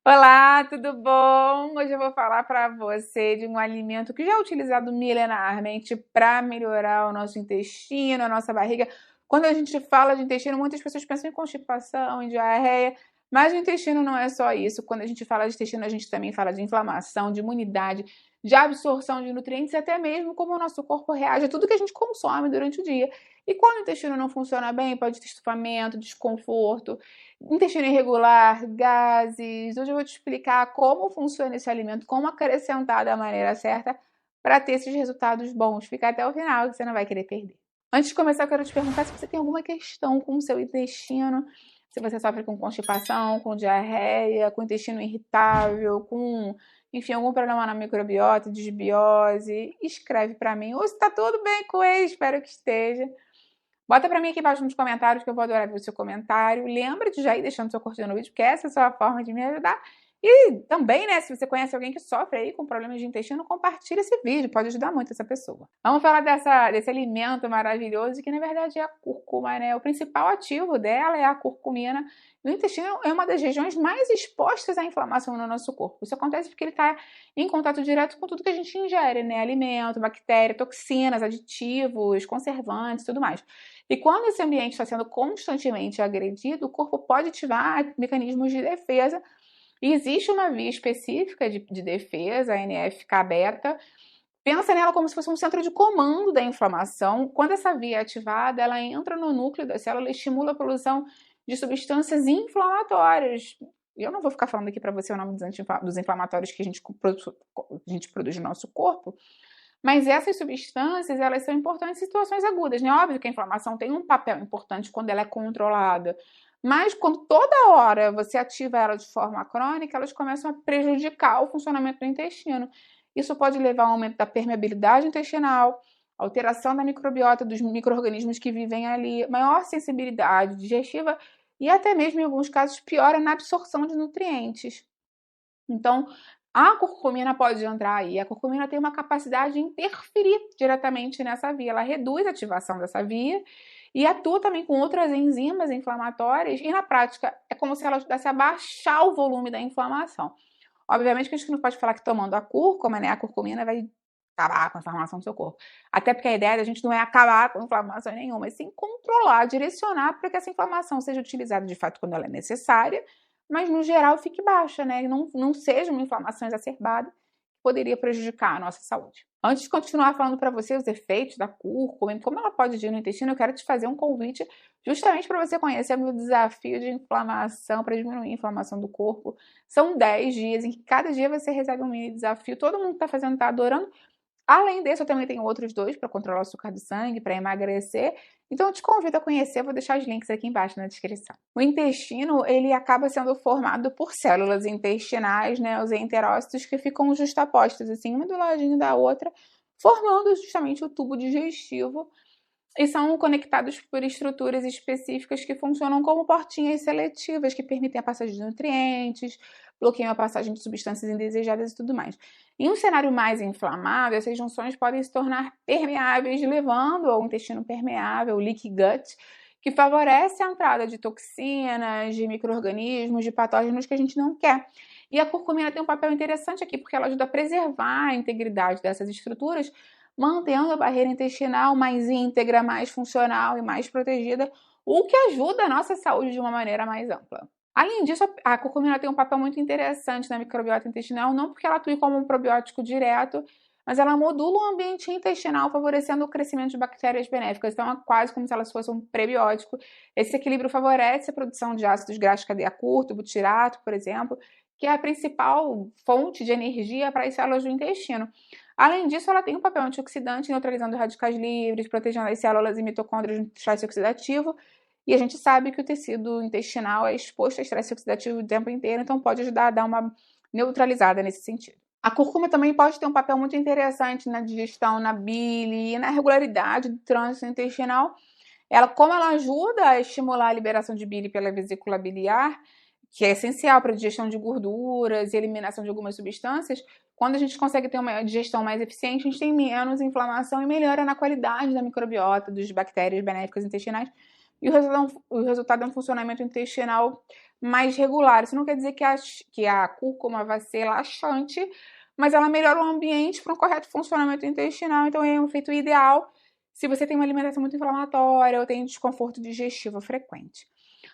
Olá, tudo bom? Hoje eu vou falar para você de um alimento que já é utilizado milenarmente para melhorar o nosso intestino, a nossa barriga. Quando a gente fala de intestino, muitas pessoas pensam em constipação, em diarreia, mas o intestino não é só isso. Quando a gente fala de intestino, a gente também fala de inflamação, de imunidade, de absorção de nutrientes e até mesmo como o nosso corpo reage a tudo que a gente consome durante o dia. E quando o intestino não funciona bem, pode ter estufamento, desconforto, intestino irregular, gases. Hoje eu vou te explicar como funciona esse alimento, como acrescentar da maneira certa para ter esses resultados bons. Fica até o final que você não vai querer perder. Antes de começar, eu quero te perguntar se você tem alguma questão com o seu intestino, se você sofre com constipação, com diarreia, com intestino irritável, com, enfim, algum problema na microbiota, desbiose, escreve para mim. Ou se está tudo bem com ele, espero que esteja. Bota pra mim aqui embaixo nos comentários que eu vou adorar ver o seu comentário. Lembra de já ir deixando seu curtir no vídeo, porque essa é a sua forma de me ajudar. E também, né, se você conhece alguém que sofre aí com problemas de intestino, compartilha esse vídeo, pode ajudar muito essa pessoa. Vamos falar desse alimento maravilhoso que na verdade é a cúrcuma, né? O principal ativo dela é a curcumina. O intestino é uma das regiões mais expostas à inflamação no nosso corpo. Isso acontece porque ele está em contato direto com tudo que a gente ingere, né? Alimento, bactéria, toxinas, aditivos, conservantes, tudo mais. E quando esse ambiente está sendo constantemente agredido, o corpo pode ativar mecanismos de defesa. E existe uma via específica de defesa, a NF-κ-beta. Pensa nela como se fosse um centro de comando da inflamação. Quando essa via é ativada, ela entra no núcleo da célula e estimula a produção de substâncias inflamatórias. Eu não vou ficar falando aqui para você o nome dos inflamatórios que a gente produz no nosso corpo, mas essas substâncias, elas são importantes em situações agudas, né? Óbvio que a inflamação tem um papel importante quando ela é controlada, mas quando toda hora você ativa ela de forma crônica, elas começam a prejudicar o funcionamento do intestino. Isso pode levar a um aumento da permeabilidade intestinal, alteração da microbiota dos micro-organismos que vivem ali, maior sensibilidade digestiva e até mesmo, em alguns casos, piora na absorção de nutrientes. Então, a curcumina pode entrar aí. A curcumina tem uma capacidade de interferir diretamente nessa via. Ela reduz a ativação dessa via e atua também com outras enzimas inflamatórias. E na prática, é como se ela ajudasse a baixar o volume da inflamação. Obviamente que a gente não pode falar que tomando a cúrcuma, né? A curcumina vai acabar com a inflamação do seu corpo. Até porque a ideia da gente não é acabar com inflamação nenhuma, mas sim controlar, direcionar para que essa inflamação seja utilizada de fato quando ela é necessária, mas no geral fique baixa, né? E não seja uma inflamação exacerbada que poderia prejudicar a nossa saúde. Antes de continuar falando para você os efeitos da cúrcuma, como ela pode agir no intestino, eu quero te fazer um convite justamente para você conhecer o meu desafio de inflamação, para diminuir a inflamação do corpo. São 10 dias em que cada dia você recebe um mini desafio. Todo mundo que está fazendo está adorando. Além desse, eu também tenho outros dois para controlar o açúcar do sangue, para emagrecer. Então, eu te convido a conhecer, vou deixar os links aqui embaixo na descrição. O intestino, ele acaba sendo formado por células intestinais, né, os enterócitos, que ficam justapostas, assim, uma do ladinho da outra, formando justamente o tubo digestivo e são conectados por estruturas específicas que funcionam como portinhas seletivas, que permitem a passagem de nutrientes, bloqueiam a passagem de substâncias indesejadas e tudo mais. Em um cenário mais inflamado, essas junções podem se tornar permeáveis, levando ao intestino permeável, leaky gut, que favorece a entrada de toxinas, de micro-organismos, de patógenos que a gente não quer. E a curcumina tem um papel interessante aqui, porque ela ajuda a preservar a integridade dessas estruturas, mantendo a barreira intestinal mais íntegra, mais funcional e mais protegida, o que ajuda a nossa saúde de uma maneira mais ampla. Além disso, a curcumina tem um papel muito interessante na microbiota intestinal, não porque ela atue como um probiótico direto, mas ela modula o ambiente intestinal, favorecendo o crescimento de bactérias benéficas. Então, é quase como se elas fossem um prebiótico. Esse equilíbrio favorece a produção de ácidos graxos de cadeia curta, butirato, por exemplo, que é a principal fonte de energia para as células do intestino. Além disso, ela tem um papel antioxidante, neutralizando radicais livres, protegendo as células e mitocôndrias do estresse oxidativo. E a gente sabe que o tecido intestinal é exposto a estresse oxidativo o tempo inteiro, então pode ajudar a dar uma neutralizada nesse sentido. A curcuma também pode ter um papel muito interessante na digestão, na bile e na regularidade do trânsito intestinal. Como ela ajuda a estimular a liberação de bile pela vesícula biliar, que é essencial para a digestão de gorduras e eliminação de algumas substâncias, quando a gente consegue ter uma digestão mais eficiente, a gente tem menos inflamação e melhora na qualidade da microbiota, das bactérias benéficas intestinais, e o resultado é um funcionamento intestinal mais regular. Isso não quer dizer que a cúrcuma vai ser laxante, mas ela melhora o ambiente para um correto funcionamento intestinal, então é um efeito ideal se você tem uma alimentação muito inflamatória ou tem desconforto digestivo frequente.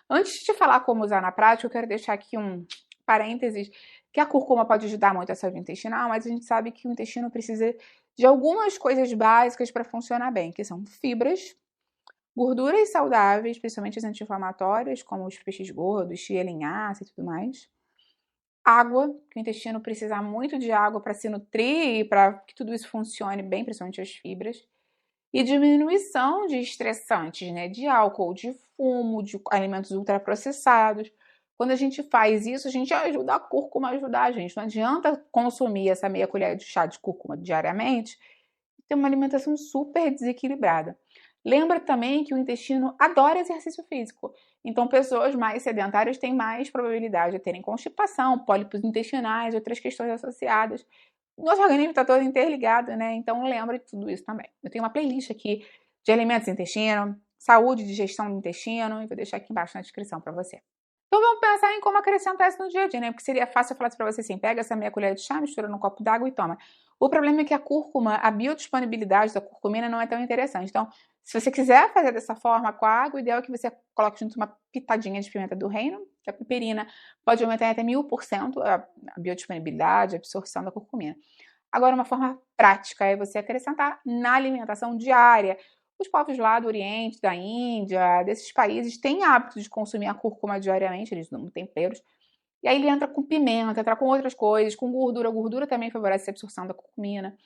Antes de falar como usar na prática, eu quero deixar aqui um parênteses, que a cúrcuma pode ajudar muito a saúde intestinal, mas a gente sabe que o intestino precisa de algumas coisas básicas para funcionar bem, que são fibras, gorduras saudáveis, principalmente as anti-inflamatórias, como os peixes gordos, chia, linhaça e tudo mais. Água, que o intestino precisa muito de água para se nutrir e para que tudo isso funcione bem, principalmente as fibras. E diminuição de estressantes, né? De álcool, de fumo, de alimentos ultraprocessados. Quando a gente faz isso, a gente ajuda a cúrcuma a ajudar a gente. Não adianta consumir essa meia colher de chá de cúrcuma diariamente e ter uma alimentação super desequilibrada. Lembra também que o intestino adora exercício físico. Então, pessoas mais sedentárias têm mais probabilidade de terem constipação, pólipos intestinais, outras questões associadas. Nosso organismo está todo interligado, né? Então, lembra de tudo isso também. Eu tenho uma playlist aqui de alimentos do intestino, saúde e digestão do intestino, e vou deixar aqui embaixo na descrição para você. Então, vamos pensar em como acrescentar isso no dia a dia, né? Porque seria fácil eu falar para você assim, pega essa meia colher de chá, mistura num copo d'água e toma. O problema é que a cúrcuma, a biodisponibilidade da curcumina não é tão interessante. Então, se você quiser fazer dessa forma com a água, o ideal é que você coloque junto uma pitadinha de pimenta do reino, que a piperina pode aumentar em até 1000% a biodisponibilidade, a absorção da curcumina. Agora, uma forma prática é você acrescentar na alimentação diária. Os povos lá do Oriente, da Índia, desses países, têm hábito de consumir a cúrcuma diariamente, eles dão temperos. E aí ele entra com pimenta, entra com outras coisas, com gordura. A gordura também favorece a absorção da curcumina.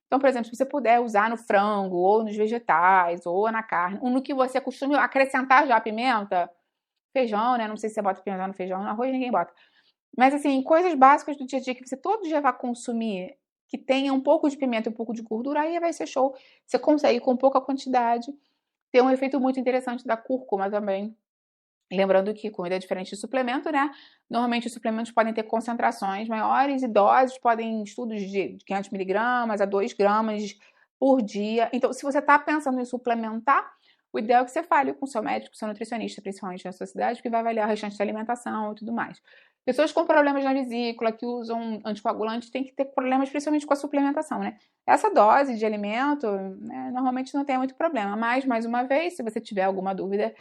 Então, por exemplo, se você puder usar no frango, ou nos vegetais, ou na carne, ou no que você costuma acrescentar já a pimenta, feijão, né? Não sei se você bota pimenta no feijão, no arroz ninguém bota. Mas assim, coisas básicas do dia a dia que você todo dia vai consumir, que tenha um pouco de pimenta e um pouco de gordura, aí vai ser show. Você consegue, com pouca quantidade, ter um efeito muito interessante da cúrcuma também. Lembrando que comida é diferente de suplemento, né? Normalmente os suplementos podem ter concentrações maiores e doses podem, estudos de 500 miligramas a 2 gramas por dia. Então, se você está pensando em suplementar, o ideal é que você fale com o seu médico, com o seu nutricionista, principalmente na sua cidade, porque vai avaliar o restante da alimentação e tudo mais. Pessoas com problemas na vesícula, que usam anticoagulantes, têm que ter problemas principalmente com a suplementação, né? Essa dose de alimento, né, normalmente não tem muito problema. Mas, mais uma vez, se você tiver alguma dúvida,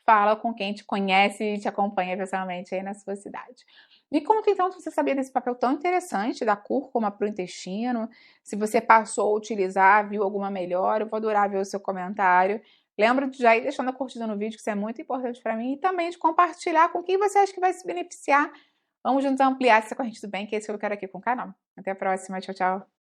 fala com quem te conhece e te acompanha pessoalmente aí na sua cidade. Me conta então se você sabia desse papel tão interessante da cúrcuma para o intestino, se você passou a utilizar, viu alguma melhora, eu vou adorar ver o seu comentário. Lembra de já ir deixando a curtida no vídeo, que isso é muito importante para mim, e também de compartilhar com quem você acha que vai se beneficiar. Vamos juntos ampliar essa corrente do bem, que é isso que eu quero aqui com o canal. Até a próxima, tchau, tchau.